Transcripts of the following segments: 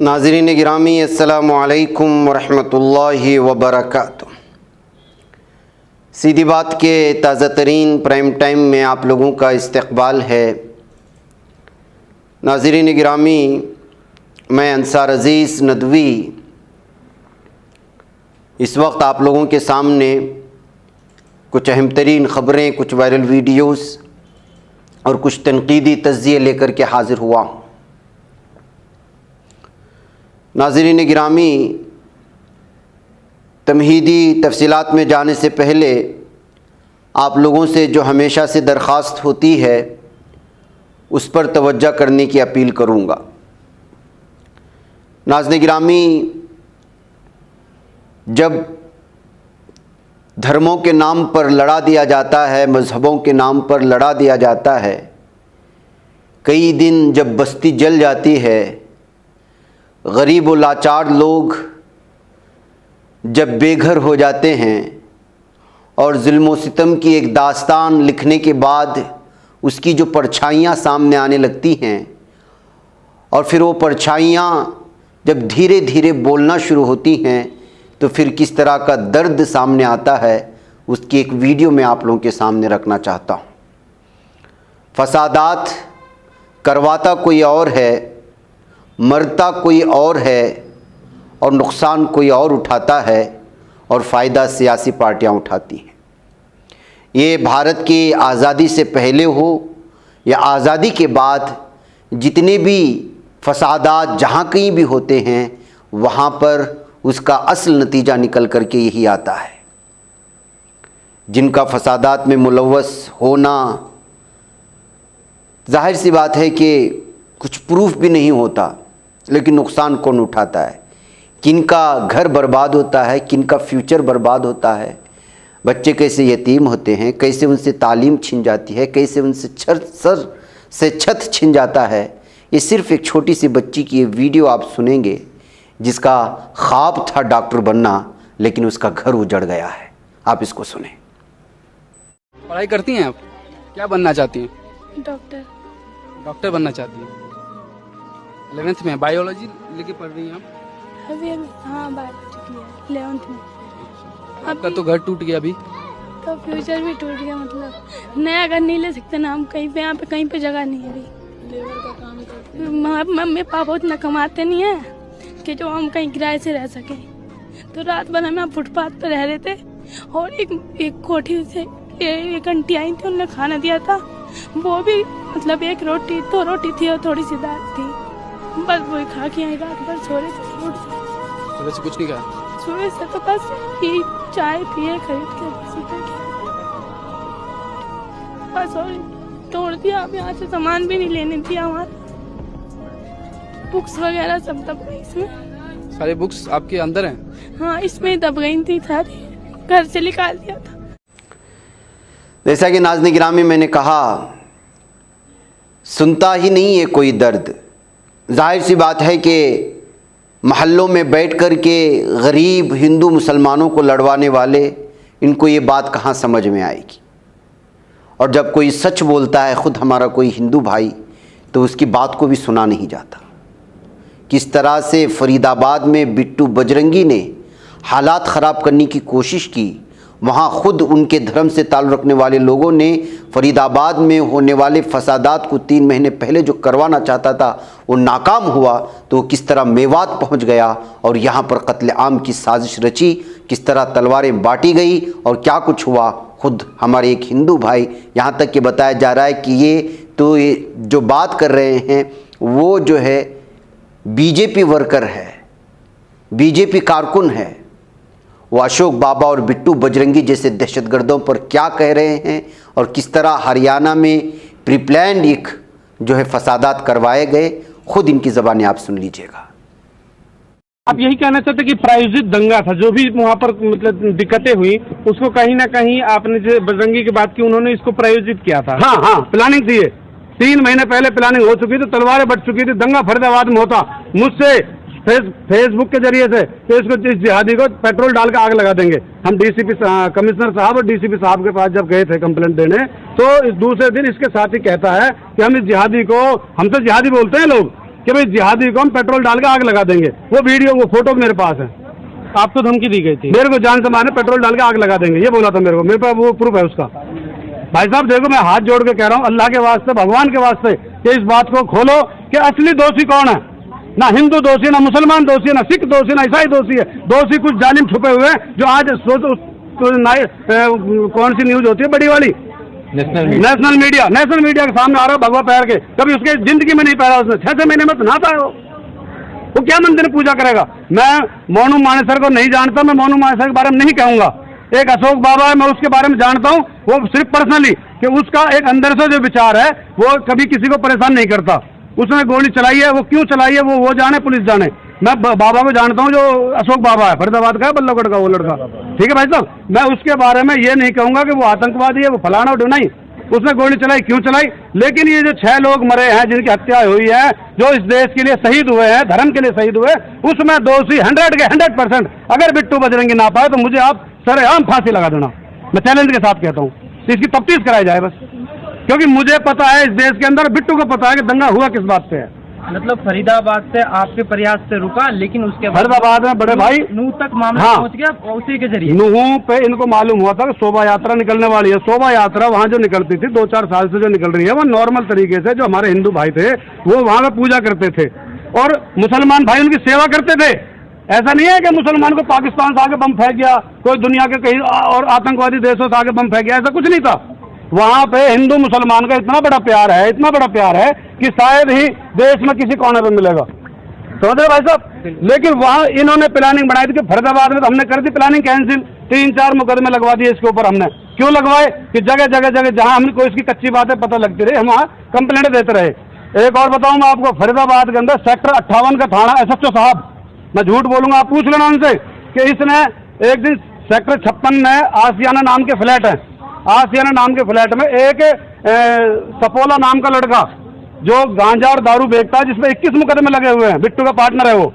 नाज़रीन गिरामी अस्सलामु अलैकुम वरहमतुल्लाहि वबरकातुह। सीधी बात के ताज़ा तरीन प्राइम टाइम में आप लोगों का इस्तक़बाल है। नाज़रीन गिरामी, मैं अंसार अज़ीज़ नदवी इस वक्त आप लोगों के सामने कुछ अहम तरीन ख़बरें, कुछ वायरल वीडियोस और कुछ तनकीदी तज़्ज़िये लेकर के हाज़िर हुआ हूँ। नाज़रीन गिरामी, तमहीदी तफसीलात में जाने से पहले आप लोगों से जो हमेशा से दरख्वास्त होती है उस पर तवज्जो करने की अपील करूँगा। नाज़रीन गिरामी, जब धर्मों के नाम पर लड़ा दिया जाता है, मज़हबों के नाम पर लड़ा दिया जाता है, कई दिन जब बस्ती जल जाती है, गरीब व लाचार लोग जब बेघर हो जाते हैं और ज़ुल्म व सितम की एक दास्तान लिखने के बाद उसकी जो परछाइयाँ सामने आने लगती हैं और फिर वो परछाइयाँ जब धीरे धीरे बोलना शुरू होती हैं तो फिर किस तरह का दर्द सामने आता है, उसकी एक वीडियो मैं आप लोगों के सामने रखना चाहता हूँ। फसादात करवाता कोई और है, मरता कोई और है और नुकसान कोई और उठाता है और फ़ायदा सियासी पार्टियां उठाती हैं। ये भारत की आज़ादी से पहले हो या आज़ादी के बाद जितने भी फसादात जहाँ कहीं भी होते हैं वहाँ पर उसका असल नतीजा निकल कर के यही आता है। जिनका फसादात में मुलव्वस होना, जाहिर सी बात है कि कुछ प्रूफ भी नहीं होता, लेकिन नुकसान कौन उठाता है? किनका घर बर्बाद होता है, किनका फ्यूचर बर्बाद होता है, बच्चे कैसे यतीम होते हैं, कैसे उनसे तालीम छिन जाती है, कैसे उनसे सर से छत छिन जाता है। ये सिर्फ़ एक छोटी सी बच्ची की ये वीडियो आप सुनेंगे जिसका ख्वाब था डॉक्टर बनना, लेकिन उसका घर उजड़ गया है। आप इसको सुने। पढ़ाई करती हैं आप? क्या बनना चाहती हैं? डॉक्टर। डॉक्टर बनना चाहती हैं? 11th में बायोलॉजी लेके पढ़ रही हैं आप? अभी हाँ, बायोलॉजी की 11th में। आपका तो घर टूट गया अभी, तो फ्यूचर भी टूट गया। मतलब नया घर नहीं ले सकते ना हम, कहीं पे यहाँ पे कहीं पे जगह नहीं है। अभी लेबर का काम करते हैं। मम्मी पापा उतना कमाते नहीं है कि जो हम कहीं किराए से रह सकें, तो रात भर हम फुटपाथ पर रह रहे थे और एक कोठी से एक आंटी आई थी, उन्होंने खाना दिया था। वो भी मतलब एक रोटी, 2 रोटी थी और थोड़ी सी दाल थी, बस वही खा के आई। रात भर सो रहे थे। सुबह से कुछ नहीं खाया? सुबह से तो बस चाय पिए खरीद के बस और तोड़ दिया। अब यहाँ से सामान भी नहीं लेने दिया। हमारा बुक्स वगैरह सब दब गई इसमें। सारी बुक्स आपके अंदर हैं? हाँ, इसमें दब गई थी सारी, घर से निकाल दिया था। जैसा कि नाज़रीन गिरामी मैंने कहा, सुनता ही नहीं है कोई दर्द। जाहिर सी बात है कि महल्लों में बैठ कर के गरीब हिंदू मुसलमानों को लड़वाने वाले, इनको ये बात कहाँ समझ में आएगी। और जब कोई सच बोलता है, ख़ुद हमारा कोई हिंदू भाई, तो उसकी बात को भी सुना नहीं जाता। किस तरह से फरीदाबाद में बिट्टू बजरंगी ने हालात ख़राब करने की कोशिश की, वहाँ ख़ुद उनके धर्म से ताल्लुक़ रखने वाले लोगों ने फरीदाबाद में होने वाले फसादात को 3 महीने पहले जो करवाना चाहता था वो नाकाम हुआ, तो वो किस तरह मेवात पहुँच गया और यहाँ पर कत्ल आम की साजिश रची, किस तरह तलवारें बांटी गई और क्या कुछ हुआ। ख़ुद हमारे एक हिंदू भाई, यहाँ तक कि बताया जा रहा है कि ये जो बात कर रहे हैं वो जो है बीजेपी वर्कर है, बीजेपी कारकुन है। वो अशोक बाबा और बिट्टू बजरंगी जैसे दहशतगर्दों पर क्या कह रहे हैं और किस तरह हरियाणा में प्रीप्लान्ड एक जो है फसादात करवाए गए, खुद इनकी ज़बानी आप सुन लीजिएगा। आप यही कहना चाहते कि प्रायोजित दंगा था, जो भी वहाँ पर मतलब दिक्कतें हुई उसको कहीं ना कहीं आपने जो बजरंगी की बात की, उन्होंने इसको प्रायोजित किया था? हाँ, प्लानिंग थी। 3 महीने पहले प्लानिंग हो चुकी थी, तलवारें बढ़ चुकी थी, दंगा फरीदाबाद में होता। मुझसे फेसबुक के जरिए से तो इसको, इस जिहादी को पेट्रोल डाल के आग लगा देंगे। हम डीसीपी कमिश्नर साहब और डीसीपी साहब के पास जब गए थे कंप्लेंट देने, तो इस दूसरे दिन इसके साथ ही कहता है कि हम इस जिहादी को, हम तो जिहादी बोलते हैं लोग, कि भाई जिहादी को हम पेट्रोल डाल के आग लगा देंगे। वो वीडियो, वो फोटो मेरे पास है। आपको धमकी दी गई थी? मेरे को जान से मारने, पेट्रोल डाल के आग लगा देंगे, ये बोला था मेरे को। मेरे पास वो प्रूफ है उसका। भाई साहब देखो, मैं हाथ जोड़ के कह रहा हूँ, अल्लाह के वास्ते, भगवान के वास्ते, कि इस बात को खोलो कि असली दोषी कौन है। ना हिंदू दोषी, ना मुसलमान दोषी, ना सिख दोषी, ना ईसाई दोषी है। दोषी कुछ जालिम छुपे हुए हैं, जो आज कौन सी न्यूज होती है बड़ी वाली, नेशनल मीडिया के सामने आ रहा है भगवा पैर के। कभी उसके जिंदगी में नहीं पैरा उसने, 6 महीने में तो नहाता है वो क्या मंदिर में पूजा करेगा। मैं मोनू मानेसर को नहीं जानता, मैं मोनू मानेसर के बारे में नहीं कहूंगा। एक अशोक बाबा है, मैं उसके बारे में जानता हूँ, वो सिर्फ पर्सनली, कि उसका एक अंदर से जो विचार है वो कभी किसी को परेशान नहीं करता। उसने गोली चलाई है, वो क्यों चलाई है वो जाने, पुलिस जाने। मैं बाबा को जानता हूँ, जो अशोक बाबा है, फरीदाबाद का है, बल्लभगढ़ का वो लड़का, ठीक है भाई साहब। मैं उसके बारे में ये नहीं कहूंगा कि वो आतंकवादी है, वो फलाना नहीं। उसने गोली चलाई, क्यों चलाई। लेकिन ये जो 6 लोग मरे हैं, जिनकी हत्या हुई है, जो इस देश के लिए शहीद हुए हैं, धर्म के लिए शहीद हुए, उसमें दोषी 100% अगर बिट्टू बजरंगी ना पाए तो मुझे आप सरेआम फांसी लगा देना। मैं चैलेंज के साथ कहता हूँ, इसकी तफ्तीश कराई जाए बस। क्योंकि मुझे पता है, इस देश के अंदर बिट्टू को पता है कि दंगा हुआ किस बात पे है। मतलब फरीदाबाद से आपके प्रयास से रुका, लेकिन उसके बाद फरीदाबाद में बड़े भाई नूह तक मामला पहुंच गया उसी के जरिए। नूह पे इनको मालूम हुआ था कि शोभा यात्रा निकलने वाली है। शोभा यात्रा वहाँ जो निकलती थी 2-4 साल से जो निकल रही है, वो नॉर्मल तरीके से जो हमारे हिंदू भाई थे वो वहाँ पे पूजा करते थे और मुसलमान भाई उनकी सेवा करते थे। ऐसा नहीं है कि मुसलमान को पाकिस्तान से आके बम फेंक गया, कोई दुनिया के कहीं और आतंकवादी देशों से आके बम फेंक गया, ऐसा कुछ नहीं था। वहाँ पे हिंदू मुसलमान का इतना बड़ा प्यार है, इतना बड़ा प्यार है कि शायद ही देश में किसी कोने पे मिलेगा, समझ रहे भाई साहब। लेकिन वहाँ इन्होंने प्लानिंग बनाई थी कि फरीदाबाद में तो हमने कर दी प्लानिंग कैंसिल, 3-4 मुकदमे लगवा दिए इसके ऊपर। हमने क्यों लगवाए कि जगह जगह जहाँ हमने कोई इसकी कच्ची बातें पता लगती रही, हम वहाँ कंप्लेंट देते रहे। एक और बताऊँ मैं आपको, फरीदाबाद के अंदर सेक्टर 58 का थाना SHO साहब, मैं झूठ बोलूंगा, आप पूछ लेना उनसे, कि इसने एक दिन सेक्टर 56 में आसियाना नाम के फ्लैट है, आसियाना नाम के फ्लैट में एक सपोला नाम का लड़का जो गांजा और दारू बेचता है, जिसमें 21 मुकदमे लगे हुए हैं, बिट्टू का पार्टनर है वो।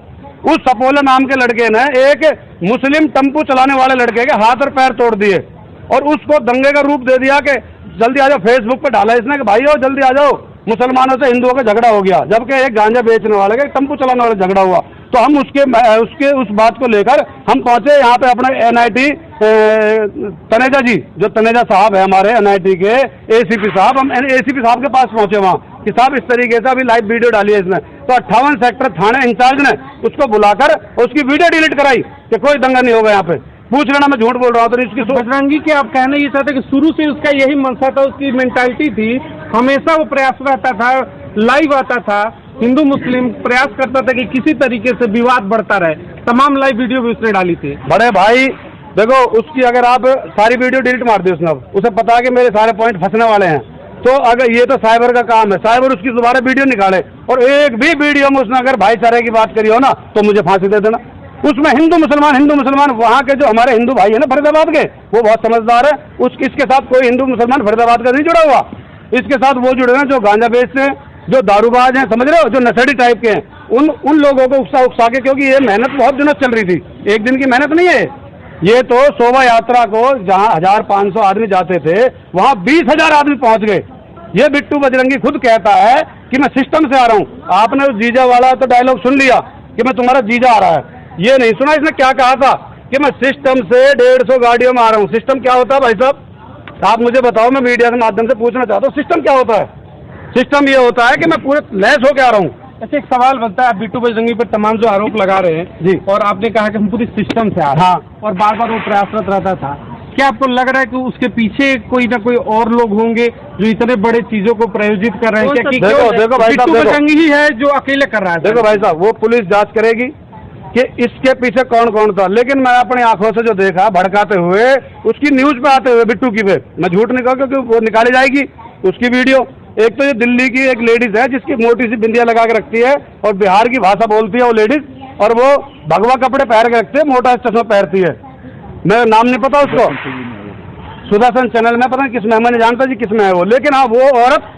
उस सपोला नाम के लड़के ने एक मुस्लिम टेम्पू चलाने वाले लड़के के हाथ और पैर तोड़ दिए और उसको दंगे का रूप दे दिया कि जल्दी आ जाओ। फेसबुक पे डाला इसने कि भाई हो जल्दी आ जाओ, मुसलमानों से हिंदुओं का झगड़ा हो गया, जबकि एक गांजा बेचने वाले का टेम्पू चलाने वाला झगड़ा हुआ। तो हम उसके उस बात को लेकर हम पहुंचे यहाँ पे अपने NIT तनेजा जी, जो तनेजा साहब है हमारे NIT के ACP साहब, हम ACP साहब के पास पहुंचे वहाँ कि साहब इस तरीके से अभी लाइव वीडियो डाली है इसने। तो 58 सेक्टर थाने इंचार्ज ने उसको बुलाकर उसकी वीडियो डिलीट कराई कि कोई दंगा नहीं होगा यहाँ पे। पूछ लेना, मैं झूठ बोल रहा हूँ। तो इसकी बजरंगी के आप कहना ये चाहते कि शुरू से उसका यही मनसा था, उसकी मेंटालिटी थी, हमेशा वो प्रयास रहता था, लाइव आता था, हिंदू मुस्लिम प्रयास करता था कि किसी तरीके से विवाद बढ़ता रहे। तमाम लाइव वीडियो भी उसने डाली थी। बड़े भाई देखो, उसकी अगर आप सारी वीडियो डिलीट मार दी उसने, अब उसे पता है कि मेरे सारे पॉइंट फंसने वाले हैं, तो अगर ये तो साइबर का काम है, साइबर उसकी दोबारा वीडियो निकाले और एक भी वीडियो में उसने अगर भाईचारे की बात करी हो ना तो मुझे फांसी दे देना। उसमें हिंदू मुसलमान वहाँ के जो हमारे हिंदू भाई है ना फरीदाबाद के, वो बहुत समझदार है। इसके साथ कोई हिंदू मुसलमान फरीदाबाद का नहीं जुड़ा हुआ, इसके साथ वो जुड़े हैं जो गांजा बेचते हैं, जो दारूबाज हैं, समझ रहे हो, जो नशेड़ी टाइप के हैं। उन लोगों को उकसा के, क्योंकि ये मेहनत बहुत दिनों चल रही थी, एक दिन की मेहनत नहीं है ये। तो शोभा यात्रा को जहाँ 1500 आदमी जाते थे वहाँ 20,000 आदमी पहुँच गए। ये बिट्टू बजरंगी खुद कहता है कि मैं सिस्टम से आ रहा हूँ। आपने उस जीजा वाला तो डायलॉग सुन लिया कि मैं तुम्हारा जीजा आ रहा है, ये नहीं सुना इसने क्या कहा था कि मैं सिस्टम से 150 गाड़ियों में आ रहा हूँ। सिस्टम क्या होता है भाई साहब, आप मुझे बताओ, मैं मीडिया के माध्यम से पूछना चाहता हूँ, सिस्टम क्या होता है। सिस्टम ये होता है कि मैं पूरे लैस होके आ रहा हूँ। अच्छा, एक सवाल बनता है, आप बिट्टू बजरंगी पर तमाम जो आरोप लगा रहे हैं जी, और आपने कहा कि हम पूरी सिस्टम से आ रहे हैं और बार बार वो प्रयासरत रहता था, क्या आपको लग रहा है कि उसके पीछे कोई ना कोई और लोग होंगे जो इतने बड़े चीजों को प्रायोजित कर रहे हैं? क्या कि देखो भाई साहब, बिट्टू बजरंगी ही है जो अकेले कर रहा है? देखो भाई साहब, वो पुलिस जांच करेगी कि इसके पीछे कौन कौन था, लेकिन मैं अपनी आंखों से जो देखा भड़काते हुए, उसकी न्यूज पे आते हुए बिट्टू की पे, मैं झूठ नहीं कहूँ क्योंकि वो निकाली जाएगी उसकी वीडियो। एक तो ये दिल्ली की एक लेडीज है जिसकी मोटी सी बिंदिया लगा के रखती है और बिहार की भाषा बोलती है वो लेडीज, और वो भगवा कपड़े पहन के रखती है, मोटा चश्मा पहनती है, मेरा नाम नहीं पता उसको, सुदर्शन चैनल में पता नहीं किसमें, मैंने जानता जी किसमें है वो। लेकिन हाँ वो औरत,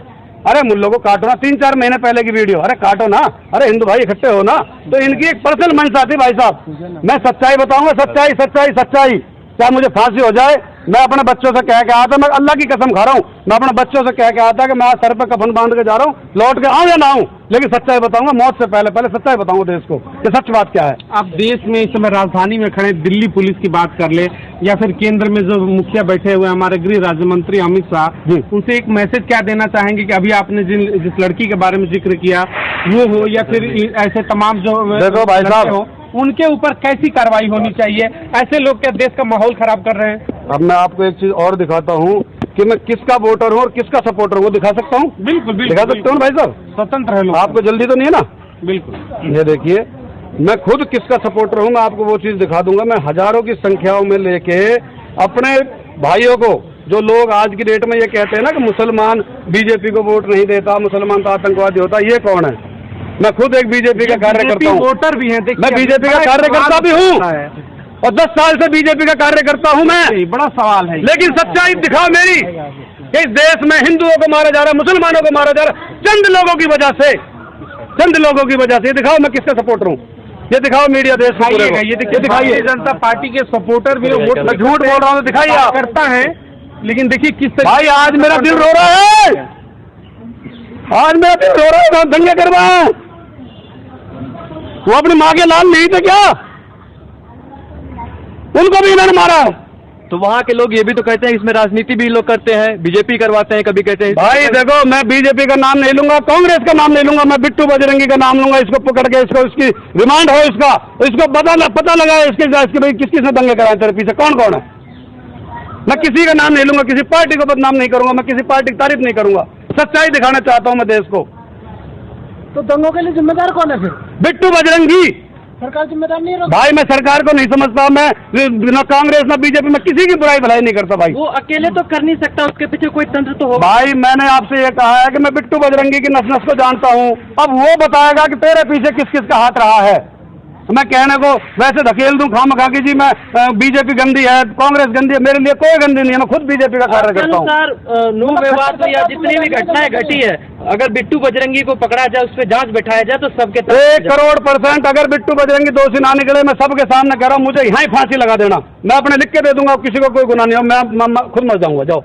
अरे मुल्लों को काटो ना, 3-4 महीने पहले की वीडियो, अरे काटो ना, अरे हिंदू भाई इकट्ठे हो ना। तो इनकी एक पर्सनल मंशा थी भाई साहब, मैं सच्चाई बताऊंगा, सच्चाई, चाहे मुझे फांसी हो जाए मैं अपने बच्चों से कह के आया था, मैं अल्लाह की कसम खा रहा हूँ, मैं अपने बच्चों से कह के आया था कि मैं सर पे कफन बांध के जा रहा हूँ, लौट के आऊँ या ना आऊँ, लेकिन सच्चाई बताऊंगा, मौत से पहले पहले सच्चाई बताऊंगा देश को कि सच बात क्या है। आप देश में इस समय राजधानी में खड़े दिल्ली पुलिस की बात कर ले या फिर केंद्र में जो मुखिया बैठे हुए हमारे गृह राज्य मंत्री अमित शाह, उनसे एक मैसेज क्या देना चाहेंगे कि अभी आपने जिस लड़की के बारे में जिक्र किया वो हो या फिर ऐसे तमाम जो देखो भाई साहब, उनके ऊपर कैसी कार्रवाई होनी चाहिए? ऐसे लोग क्या देश का माहौल खराब कर रहे हैं? अब मैं आपको एक चीज और दिखाता हूँ कि मैं किसका वोटर हूँ और किसका सपोर्टर हूँ, वो दिखा सकता हूँ। बिल्कुल दिखा सकता हूँ भाई साहब, स्वतंत्र है लोग। आपको जल्दी तो नहीं है ना? बिल्कुल। ये देखिए, मैं खुद किसका सपोर्टर हूँ, मैं आपको वो चीज दिखा दूंगा। मैं हजारों की संख्याओं में लेके अपने भाइयों को, जो लोग आज की डेट में ये कहते हैं ना कि मुसलमान बीजेपी को वोट नहीं देता, मुसलमान तो आतंकवादी होता, ये कौन है? मैं खुद एक बीजेपी का कार्यकर्ता हूँ, वोटर भी हैं, मैं बीजेपी का कार्यकर्ता भी हूँ और 10 साल से बीजेपी का कार्यकर्ता हूँ मैं। बड़ा सवाल है, लेकिन सच्चाई दिखाओ मेरी कि इस देश में हिंदुओं को मारा जा रहा है, मुसलमानों को मारा जा रहा है, चंद लोगों की वजह से, चंद लोगों की वजह से। ये दिखाओ मैं किसका सपोर्टर हूँ, ये दिखाओ मीडिया देश में, ये दिखाइए। भारतीय जनता पार्टी के सपोर्टर भी वोट मैं झूठ बोल रहा हूँ, दिखाइए आप। करता है, लेकिन देखिए किस भाई आज मेरा दिल रो रहा है, आज मेरा दिल रो रहा है, दंगे करवाए। वो अपनी माँ के लाल नहीं थे क्या? उनको भी इन्होंने मारा। तो वहाँ के लोग ये भी तो कहते हैं इसमें राजनीति भी लोग करते हैं, बीजेपी करवाते हैं, कभी कहते हैं। भाई देखो, मैं बीजेपी का नाम नहीं लूंगा, कांग्रेस का नाम नहीं लूंगा, मैं बिट्टू बजरंगी का नाम लूंगा। इसको पकड़ के इसकी रिमांड हो, इसको पता लगा इसके भाई किस किसने दंगे कराए तेरे पीछे, कौन कौन है। मैं किसी का नाम नहीं लूंगा, किसी पार्टी को बदनाम नहीं करूंगा, मैं किसी पार्टी की तारीफ नहीं करूंगा, सच्चाई दिखाना चाहता हूं मैं देश को। तो दंगों के लिए जिम्मेदार कौन है फिर? बिट्टू बजरंगी। सरकार जिम्मेदार नहीं है? भाई मैं सरकार को नहीं समझता, मैं न कांग्रेस न बीजेपी, मैं किसी की बुराई भलाई नहीं करता भाई। वो अकेले तो कर नहीं सकता, उसके पीछे कोई तंत्र तो होगा। भाई मैंने आपसे ये कहा है कि मैं बिट्टू बजरंगी की नस नस को जानता हूँ, अब वो बताएगा कि तेरे पीछे किस किस का हाथ रहा है। मैं कहने को वैसे धकेल दूं खामखा कि जी मैं बीजेपी गंदी है, कांग्रेस गंदी है, मेरे लिए कोई गंदी नहीं है, मैं खुद बीजेपी का कार्य करता हूँ। अनुसार नू विवाद या जितनी भी घटनाएं घटी है, अगर बिट्टू बजरंगी को पकड़ा जाए, उस पर जांच बैठाया जाए तो सबके 1,00,00,000% अगर बिट्टू बजरंगी दोषी ना निकले, मैं सबके सामने कह रहा हूँ, मुझे यहाँ ही फांसी लगा देना, मैं अपने लिख के दे दूंगा, किसी को कोई गुनाह नहीं हो, मैं खुद मर जाऊंगा। जाओ,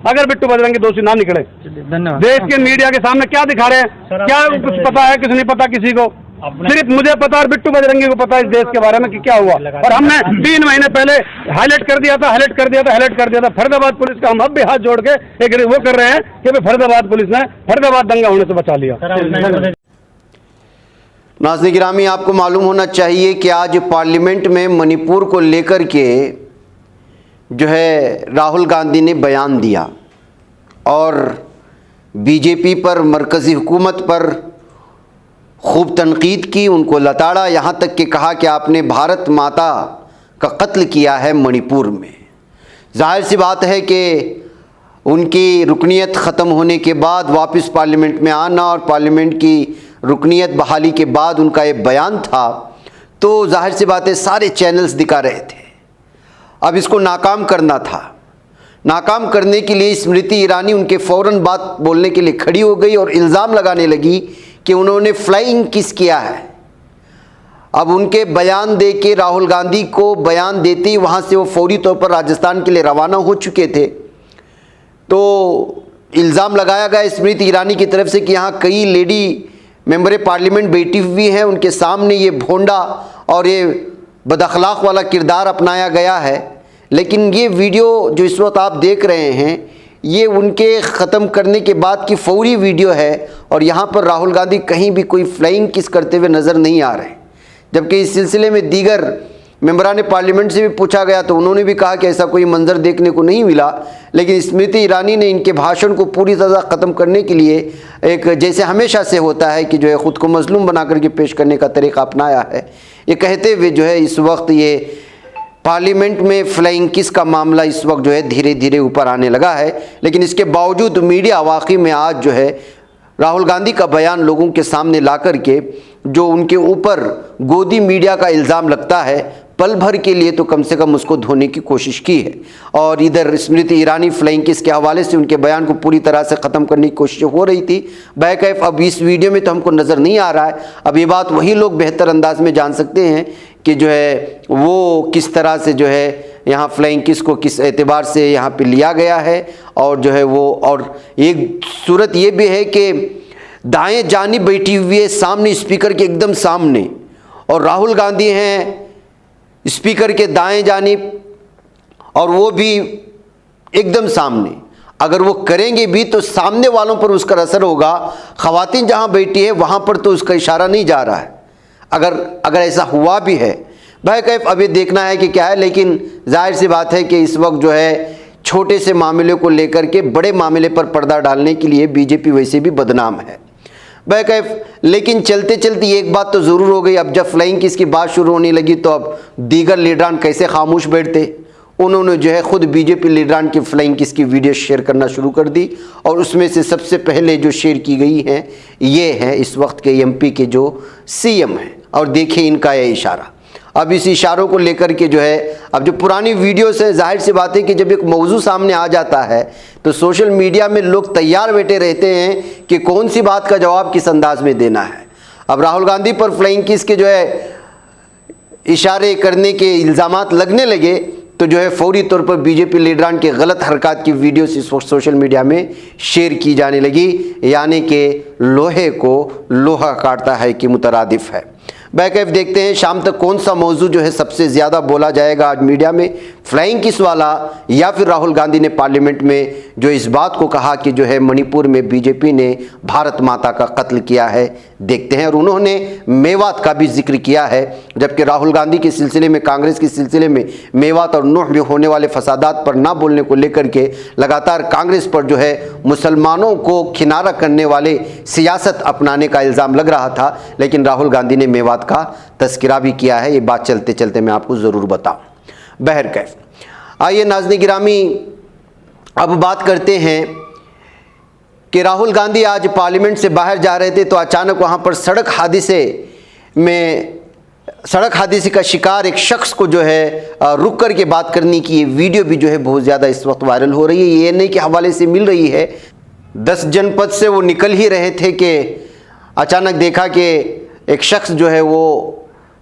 अगर बिट्टू बजरंगी दोषी ना निकले। धन्यवाद। देश के मीडिया के सामने क्या दिखा रहे हैं, क्या कुछ पता है, कुछ नहीं पता किसी को, सिर्फ मुझे पता और बिट्टू बजरंगी को पता है इस देश के बारे में कि क्या हुआ। और हमने 3 महीने पहले हाईलाइट कर दिया था फरीदाबाद पुलिस का हम अब भी हाथ जोड़ के एक वो कर रहे हैं कि फरीदाबाद पुलिस ने फरीदाबाद दंगा होने से बचा लिया। नाज़रीन गिरामी, आपको मालूम होना चाहिए कि आज पार्लियामेंट में मणिपुर को लेकर के जो है राहुल गांधी ने बयान दिया और बीजेपी पर, मरकज़ी हुकूमत पर खूब तनकीद की, उनको लताड़ा, यहाँ तक कि कहा कि आपने भारत माता का कत्ल किया है मणिपुर में। जाहिर सी बात है कि उनकी रुकनीत ख़त्म होने के बाद वापस पार्लियामेंट में आना और पार्लियामेंट की रुकनीत बहाली के बाद उनका ये बयान था, तो जाहिर सी बात है सारे चैनल्स दिखा रहे थे। अब इसको नाकाम करना था। नाकाम करने के लिए स्मृति ईरानी उनके फ़ौरन बात बोलने के लिए खड़ी हो गई और इल्ज़ाम लगाने लगी कि उन्होंने फ्लाइंग किस किया है। अब उनके बयान दे के राहुल गांधी को बयान देते ही वहाँ से वो फौरी तौर पर राजस्थान के लिए रवाना हो चुके थे। तो इल्ज़ाम लगाया गया स्मृति ईरानी की तरफ से कि यहाँ कई लेडी मेंबर पार्लियामेंट बैठी हुई हैं, उनके सामने ये भोंडा और ये बदअखलाक वाला किरदार अपनाया गया है। लेकिन ये वीडियो जो इस वक्त आप देख रहे हैं, ये उनके ख़त्म करने के बाद की फौरी वीडियो है और यहाँ पर राहुल गांधी कहीं भी कोई फ्लाइंग किस करते हुए नज़र नहीं आ रहे। जबकि इस सिलसिले में दीगर मेंबरान पार्लियामेंट से भी पूछा गया तो उन्होंने भी कहा कि ऐसा कोई मंजर देखने को नहीं मिला। लेकिन स्मृति ईरानी ने इनके भाषण को पूरी तरह ख़त्म करने के लिए एक, जैसे हमेशा से होता है कि जो है ख़ुद को मजलूम बना करके पेश करने का तरीक़ा अपनाया है। ये कहते हुए जो है इस वक्त ये पार्लियामेंट में फ्लाइंग किस का मामला इस वक्त जो है धीरे धीरे ऊपर आने लगा है। लेकिन इसके बावजूद मीडिया वाकई में आज जो है राहुल गांधी का बयान लोगों के सामने ला कर के जो उनके ऊपर गोदी मीडिया का इल्ज़ाम लगता है, पल भर के लिए तो कम से कम उसको धोने की कोशिश की है। और इधर स्मृति ईरानी फ्लाइंग किस के हवाले से उनके बयान को पूरी तरह से ख़त्म करने की कोशिश हो रही थी बैकैफ। अब इस वीडियो में तो हमको नज़र नहीं आ रहा है। अब ये बात वही लोग बेहतर अंदाज में जान सकते हैं कि जो है वो किस तरह से जो है यहाँ फ्लाइंग किस को किस एतबार से यहाँ पे लिया गया है। और जो है वो, और एक सूरत ये भी है कि दाएं जानिब बैठी हुई है सामने, स्पीकर के एकदम सामने, और राहुल गांधी हैं स्पीकर के दाएं जानिब और वो भी एकदम सामने। अगर वो करेंगे भी तो सामने वालों पर उसका असर होगा, ख़वातीन जहाँ बैठी है वहाँ पर तो उसका इशारा नहीं जा रहा है। अगर ऐसा हुआ भी है भाई कैफ अभी देखना है कि क्या है, लेकिन जाहिर सी बात है कि इस वक्त जो है छोटे से मामले को लेकर के बड़े मामले पर पर्दा डालने के लिए बीजेपी वैसे भी बदनाम है भाई कैफ। लेकिन चलते चलते एक बात तो ज़रूर हो गई, अब जब फ्लाइंग किस की बात शुरू होने लगी तो अब दीगर लीडरान कैसे खामोश बैठते। उन्होंने जो है ख़ुद बीजेपी लीडरान की फ्लाइंग किस की वीडियो शेयर करना शुरू कर दी, और उसमें से सबसे पहले जो शेयर की गई हैं ये है इस वक्त के एमपी के जो सीएम हैं। और देखिए इनका यह इशारा। अब इस इशारों को लेकर के जो है, अब जो पुरानी वीडियोस हैं, जाहिर सी बात है कि जब एक मौजू सामने आ जाता है तो सोशल मीडिया में लोग तैयार बैठे रहते हैं कि कौन सी बात का जवाब किस अंदाज में देना है। अब राहुल गांधी पर फ्लाइंग किस के जो है इशारे करने के इल्ज़ामात लगने लगे तो जो है फौरी तौर पर बीजेपी लीडरान के गलत हरकत की वीडियोस इस वक्त सोशल मीडिया में शेयर की जाने लगी, यानी कि लोहे को लोहा काटता है कि मुतरादिफ है। बैकएफ देखते हैं शाम तक कौन सा मौजू जो है सबसे ज़्यादा बोला जाएगा आज मीडिया में, फ्लाइंग किस वाला या फिर राहुल गांधी ने पार्लियामेंट में जो इस बात को कहा कि जो है मणिपुर में बीजेपी ने भारत माता का कत्ल किया है। देखते हैं। और उन्होंने मेवात का भी जिक्र किया है, जबकि राहुल गांधी के सिलसिले में, कांग्रेस के सिलसिले में मेवात और नूह में होने वाले फसादात पर ना बोलने को लेकर के लगातार कांग्रेस पर जो है मुसलमानों को किनारा करने वाले सियासत अपनाने का इल्ज़ाम लग रहा था, लेकिन राहुल गांधी ने मेवात का तस्करा भी किया है। ये बात चलते चलते मैं आपको ज़रूर बताऊं। बहरकैफ आइए नाज़रीन गिरामी अब बात करते हैं कि राहुल गांधी आज पार्लियामेंट से बाहर जा रहे थे तो अचानक वहाँ पर सड़क हादसे का शिकार एक शख्स को जो है रुक कर के बात करने की ये वीडियो भी जो है बहुत ज़्यादा इस वक्त वायरल हो रही है। एएनआई के हवाले से मिल रही है। 10 जनपद से वो निकल ही रहे थे कि अचानक देखा कि एक शख्स जो है वो,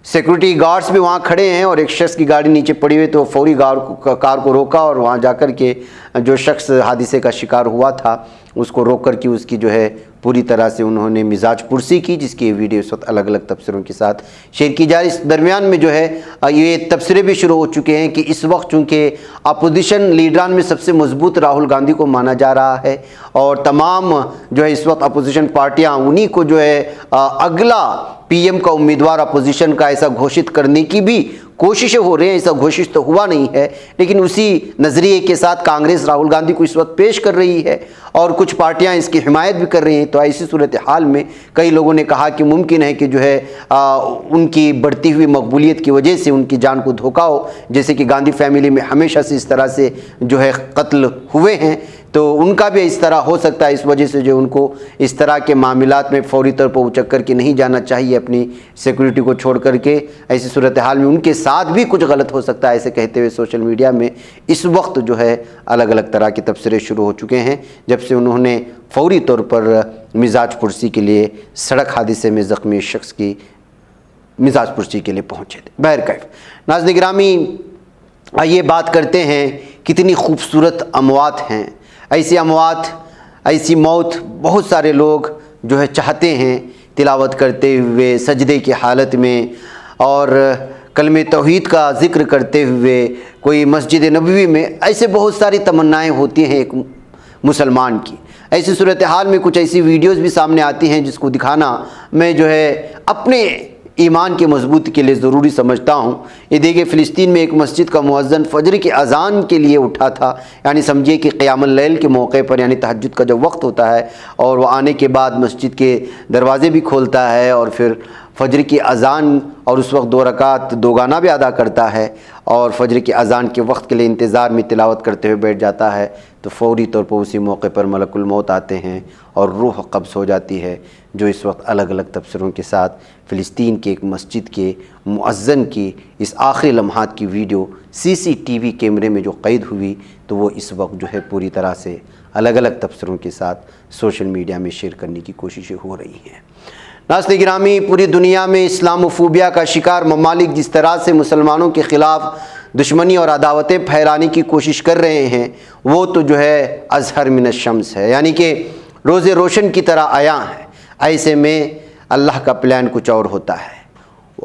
सिक्योरिटी गार्ड्स भी वहाँ खड़े हैं और एक शख्स की गाड़ी नीचे पड़ी हुई, तो फौरी कार को रोका और वहाँ जाकर के जो शख्स हादसे का शिकार हुआ था उसको रोक कर के उसकी जो है पूरी तरह से उन्होंने मिजाज पुरसी की, जिसकी वीडियो इस वक्त अलग अलग तबसरों के साथ शेयर की जा रही। इस दरमियान में जो है ये तबसरे भी शुरू हो चुके हैं कि इस वक्त चूँकि अपोजिशन लीडरान में सबसे मजबूत राहुल गांधी को माना जा रहा है और तमाम जो है इस वक्त अपोजिशन पार्टियाँ उन्हीं को जो है अगला पीएम का उम्मीदवार अपोजिशन का ऐसा घोषित करने की भी कोशिशें हो रही हैं। ऐसा घोषित तो हुआ नहीं है, लेकिन उसी नज़रिए के साथ कांग्रेस राहुल गांधी को इस वक्त पेश कर रही है और कुछ पार्टियां इसकी हिमायत भी कर रही हैं। तो ऐसी सूरत हाल में कई लोगों ने कहा कि मुमकिन है कि जो है उनकी बढ़ती हुई मकबूलियत की वजह से उनकी जान को धोखा हो, जैसे कि गांधी फैमिली में हमेशा से इस तरह से जो है कत्ल हुए हैं, तो उनका भी इस तरह हो सकता है। इस वजह से जो उनको इस तरह के मामलात में फौरी तौर पर उचक कर के नहीं जाना चाहिए अपनी सिक्योरिटी को छोड़ करके। ऐसी सूरत हाल में उनके साथ भी कुछ गलत हो सकता है, ऐसे कहते हुए सोशल मीडिया में इस वक्त जो है अलग अलग तरह के तबसरे शुरू हो चुके हैं, जब से उन्होंने फौरी तौर पर मिजाज पुरसी के लिए सड़क हादसे में ज़ख्मी शख्स की मिजाज पुरसी के लिए पहुँचे थे। बहरकैफ नाज़रीन गिरामी आइए बात करते हैं कितनी खूबसूरत अमवात हैं। ऐसी अमवात, ऐसी मौत बहुत सारे लोग जो है चाहते हैं, तिलावत करते हुए सजदे की हालत में और कलमे तौहीद का ज़िक्र करते हुए, कोई मस्जिद नबवी में, ऐसे बहुत सारी तमन्नाएं होती हैं एक मुसलमान की। ऐसी सूरत हाल में कुछ ऐसी वीडियोस भी सामने आती हैं जिसको दिखाना मैं जो है अपने ईमान के मजबूती के लिए ज़रूरी समझता हूँ। ये देखिए फ़िलिस्तीन में एक मस्जिद का मुअज्जिन फ़जर की अज़ान के लिए उठा था, यानी समझिए कि क़यामुल लैल के मौके पर, यानी तहज्जुद का जब वक्त होता है और वह आने के बाद मस्जिद के दरवाज़े भी खोलता है और फिर फ़जर की अज़ान और उस वक्त 2 रकात 2 गाना भी अदा करता है और फ़जर की अज़ान के वक्त के लिए इंतज़ार में तिलावत करते हुए बैठ जाता है, तो फ़ौरी तौर पर उसी मौके पर मलकुल मौत आते हैं और रूह कब्ज़ हो जाती है, जो इस वक्त अलग अलग तबसरों के साथ फ़िलिस्तीन के एक मस्जिद के मुअज्जिन की इस आखिरी लम्हात की वीडियो CCTV कैमरे में जो कैद हुई, तो वो इस वक्त जो है पूरी तरह से अलग अलग तबसरों के साथ सोशल मीडिया में शेयर करने की कोशिशें हो रही हैं। नाज़रीन गिरामी, पूरी दुनिया में इस्लामोफोबिया का शिकार ममालिक जिस तरह से मुसलमानों के ख़िलाफ़ दुश्मनी और अदावतें फैलाने की कोशिश कर रहे हैं, वो तो जो है अज़हर मिन अश-शम्स है, यानी कि रोज़े रोशन की तरह आया है। ऐसे में अल्लाह का प्लान कुछ और होता है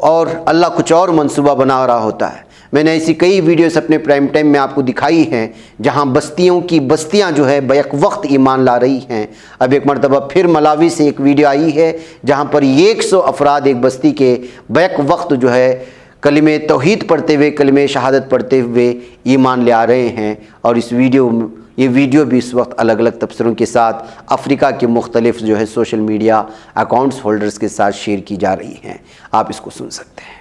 और अल्लाह कुछ और मंसूबा बना रहा होता है। मैंने ऐसी कई वीडियोस अपने प्राइम टाइम में आपको दिखाई हैं जहां बस्तियों की बस्तियां जो है बैक वक्त ईमान ला रही हैं। अब एक मरतबा फिर मलावी से एक वीडियो आई है जहां पर 100 अफराद एक बस्ती के बैक वक्त जो है कलिमे तौहीद पढ़ते हुए, कलिमे शहादत पढ़ते हुए ईमान ले आ रहे हैं। और ये वीडियो भी इस वक्त अलग अलग तबसरों के साथ अफ्रीका के मुख्तलिफ जो है सोशल मीडिया अकाउंट्स होल्डर्स के साथ शेयर की जा रही हैं। आप इसको सुन सकते हैं।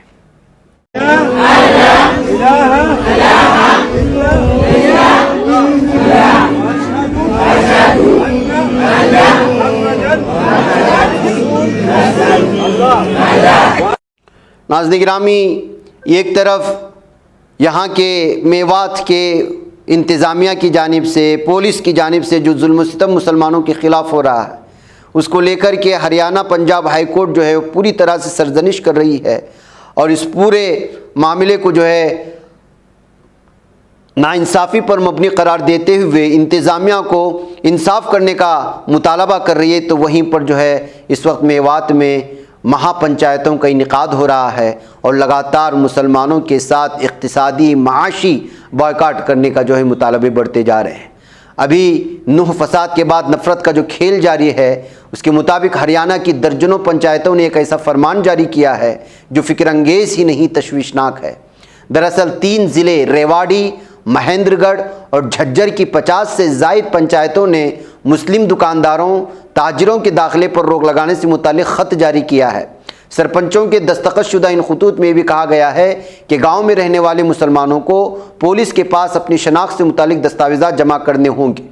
नाज़रीन गिरामी, एक तरफ यहाँ के मेवात के इंतज़ामिया की जानिब से, पुलिस की जानिब से जो जुल्म सितम मुसलमानों के ख़िलाफ़ हो रहा है, उसको लेकर के हरियाणा पंजाब हाई कोर्ट जो है वो पूरी तरह से सरजनिश कर रही है और इस पूरे मामले को जो है नाइंसाफ़ी पर मबनी करार देते हुए इंतज़ामिया को इंसाफ करने का मुतालबा कर रही है। तो वहीं पर जो है इस वक्त मेवात में महापंचायतों का इनेकाद हो रहा है और लगातार मुसलमानों के साथ इक़्तिसादी माशी बॉयकाट करने का जो है मुतालबे बढ़ते जा रहे हैं। अभी नूह फसाद के बाद नफ़रत का जो खेल जारी है, उसके मुताबिक हरियाणा की दर्जनों पंचायतों ने एक ऐसा फरमान जारी किया है जो फ़िक्र अंगेज़ ही नहीं तशवीशनाक है। दरअसल 3 ज़िले रेवाड़ी, महेंद्रगढ़ और झज्जर की 50 से ज़ायद पंचायतों ने मुस्लिम दुकानदारों, ताजिरों के दाखिले पर रोक लगाने से मुताल्लिक़ ख़त जारी किया है। सरपंचों के दस्तखतशुदा इन खतूत में भी कहा गया है कि गांव में रहने वाले मुसलमानों को पुलिस के पास अपनी शनाख्त से मुताल्लिक़ दस्तावेज़ात जमा करने होंगे।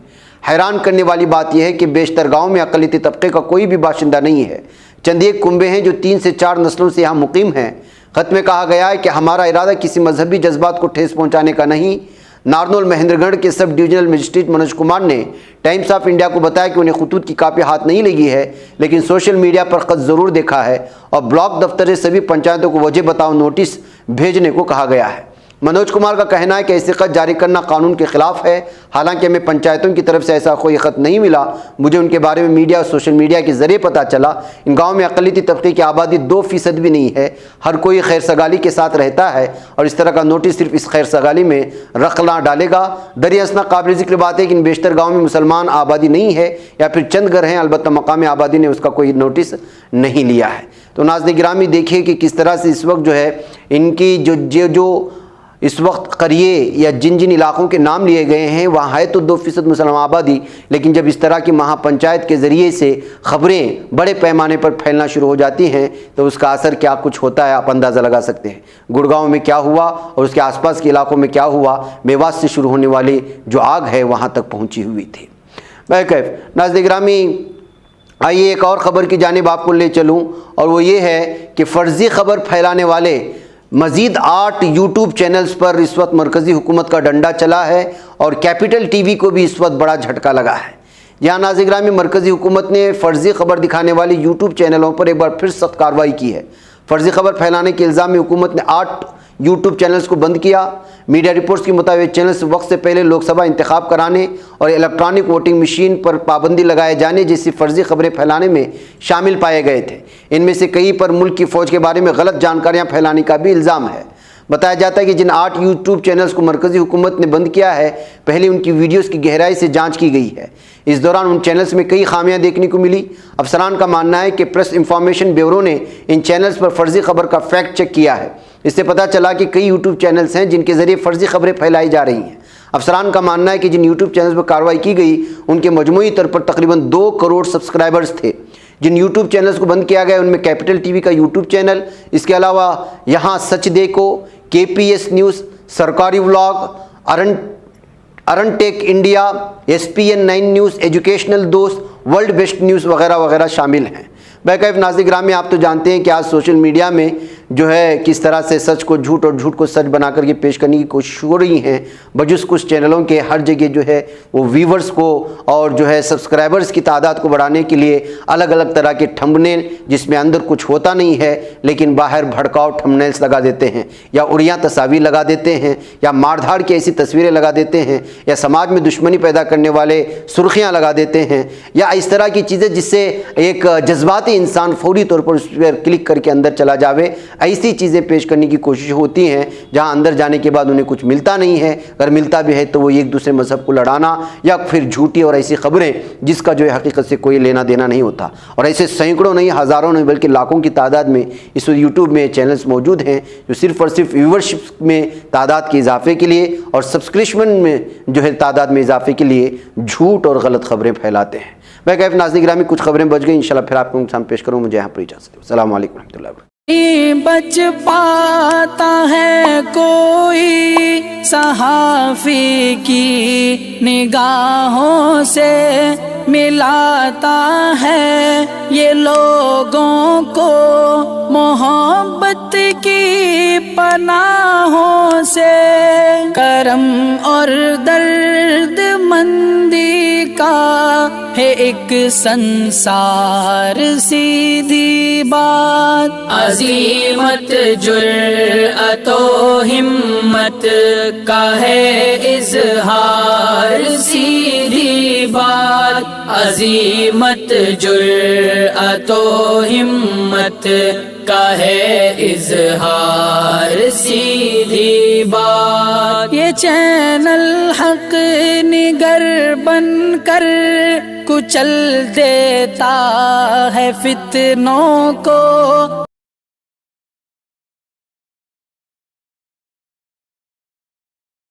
हैरान करने वाली बात यह है कि बेशतर गाँव में अक़लियती तबके का कोई भी बाशिंदा नहीं है। चंद एक कुंबे हैं जो 3 से 4 नस्लों से यहाँ मुकीम हैं। ख़त में कहा गया है कि हमारा इरादा किसी मजहबी जज्बात को ठेस पहुँचाने का नहीं। नारनौल महेंद्रगढ़ के sub divisional magistrate Manoj Kumar ने टाइम्स ऑफ इंडिया को बताया कि उन्हें खतूत की कापी हाथ नहीं लगी है, लेकिन सोशल मीडिया पर ख़त ज़रूर देखा है और ब्लॉक दफ्तर से सभी पंचायतों को वजह बताओ नोटिस भेजने को कहा गया है। मनोज कुमार का कहना है कि ऐसे ख़त जारी करना कानून के ख़िलाफ़ है। हालांकि हमें पंचायतों की तरफ से ऐसा कोई ख़त नहीं मिला। मुझे उनके बारे में मीडिया और सोशल मीडिया के ज़रिए पता चला। इन गाँव में अक़लियती तबके की आबादी 2% भी नहीं है। हर कोई खैर सगाली के साथ रहता है और इस तरह का नोटिस सिर्फ इस खैर सगाली में रखना डालेगा। दरियासना काबिल ज़िक्र बात है कि इन बेशतर गाँव में मुसलमान आबादी नहीं है या फिर चंद घर हैं, अलबत्ता मकामी आबादी ने उसका कोई नोटिस नहीं लिया है। तो नाज़रीन गिरामी, देखिए कि किस तरह से इस वक्त जो है इनकी जो इस वक्त करिए या जिन जिन इलाक़ों के नाम लिए गए हैं वहाँ है तो 2% मुसलमान आबादी, लेकिन जब इस तरह की महापंचायत के ज़रिए से ख़बरें बड़े पैमाने पर फैलना शुरू हो जाती हैं तो उसका असर क्या कुछ होता है आप अंदाज़ा लगा सकते हैं। गुड़गांव में क्या हुआ और उसके आसपास के इलाक़ों में क्या हुआ, मेवात से शुरू होने वाली जो आग है वहाँ तक पहुँची हुई थी। बैकैफ नाज़रीन गिरामी, आइए एक और ख़बर की जानिब आपको ले चलूँ और वो ये है कि फ़र्ज़ी ख़बर फैलाने वाले मज़ीद 8 यूट्यूब चैनल्स पर इस वक्त मरकज़ी हुकूमत का डंडा चला है और कैपिटल टीवी को भी इस वक्त बड़ा झटका लगा है। यहाँ नाज़रीन गिरामी, मरकज़ी हुकूमत ने फ़र्ज़ी ख़बर दिखाने वाली यूट्यूब चैनलों पर एक बार फिर सख्त कार्रवाई की है। फ़र्ज़ी ख़बर फैलाने के इल्ज़ाम में हुकूमत ने 8 यूट्यूब चैनल्स को बंद किया। मीडिया रिपोर्ट्स के मुताबिक चैनल्स वक्त से पहले लोकसभा इंतखाब कराने और इलेक्ट्रॉनिक वोटिंग मशीन पर पाबंदी लगाए जाने जैसी फ़र्ज़ी ख़बरें फैलाने में शामिल पाए गए थे। इनमें से कई पर मुल्क की फ़ौज के बारे में गलत जानकारियाँ फैलाने का भी इल्ज़ाम है। बताया जाता है कि जिन 8 यूट्यूब चैनल्स को मरकज़ी हुकूमत ने बंद किया है, पहले उनकी वीडियोज़ की गहराई से जाँच की गई है। इस दौरान उन चैनल्स में कई खामियां देखने को मिली। अफसरान का मानना है कि प्रेस इंफॉर्मेशन ब्यूरो ने इन चैनल्स पर फ़र्ज़ी ख़बर का फैक्ट चेक किया है। इससे पता चला कि कई यूट्यूब चैनल्स हैं जिनके ज़रिए फ़र्ज़ी ख़बरें फैलाई जा रही हैं। अफसरान का मानना है कि जिन यूट्यूब चैनल्स पर कार्रवाई की गई उनके मजमूई तौर पर तकरीबन 2 करोड़ सब्सक्राइबर्स थे। जिन यूट्यूब चैनल्स को बंद किया गया उनमें कैपिटल टीवी का यूट्यूब चैनल, इसके अलावा यहाँ सच देखो, KPS न्यूज़, सरकारी व्लॉग, अरन tech India, SPN 9 news, educational दोस्त, वर्ल्ड बेस्ट न्यूज़ वगैरह वगैरह शामिल हैं। बैकैफ नाज़रीन गिरामी, आप तो जानते हैं कि आज सोशल मीडिया में जो है किस तरह से सच को झूठ और झूठ को सच बना करके पेश करने की कोशिश हो रही हैं। बजुस कुछ चैनलों के हर जगह जो है वो व्यूवर्स को और जो है सब्सक्राइबर्स की तादाद को बढ़ाने के लिए अलग अलग तरह के थंबनेल जिसमें अंदर कुछ होता नहीं है लेकिन बाहर भड़काऊ थंबनेल्स लगा देते हैं, या उड़िया तस्वीर लगा देते हैं, या मारधाड़ की ऐसी तस्वीरें लगा देते हैं, या समाज में दुश्मनी पैदा करने वाले सुर्खियाँ लगा देते हैं, या इस तरह की चीज़ें जिससे एक जज्बाती इंसान फौरी तौर पर उस पर क्लिक करके अंदर चला जावे। ऐसी चीज़ें पेश करने की कोशिश होती हैं जहां अंदर जाने के बाद उन्हें कुछ मिलता नहीं है, अगर मिलता भी है तो वो एक दूसरे मजहब को लड़ाना या फिर झूठी और ऐसी खबरें जिसका जो है हकीकत से कोई लेना देना नहीं होता। और ऐसे सैकड़ों नहीं, हज़ारों नहीं, बल्कि लाखों की तादाद में इस यूट्यूब में चैनल्स मौजूद हैं जो सिर्फ और सिर्फ व्यूवरशिप में तादाद के इजाफे के लिए और सब्सक्रिप्शन में जो है तादाद में इजाफे के लिए झूठ और गलत खबरें फैलाते हैं। मैं कैफ नाज़रीन गिरामी, कुछ खबरें बच गई, इंशाल्लाह फिर आपको सामने पेश करूँ। मुझे यहाँ पर इजाज़त दो। अस्सलाम वालेकुम रहमतुल्लाहि व बरकातहू। बच पाता है कोई सहाफ़ी की निगाहों से, मिलाता है ये लोगों को मोहब्बत की पनाहों से। करम और दर्द मंदी का है एक संसार सीधी बात। अज़ीमत जुर्अतो हिम्मत का है इज़हार सीधी बात। अज़ीमत जुर्अतो हिम्मत का है इज़हार सीधी बात। ये चैनल हक निगर बनकर कुचल देता है फितनों को।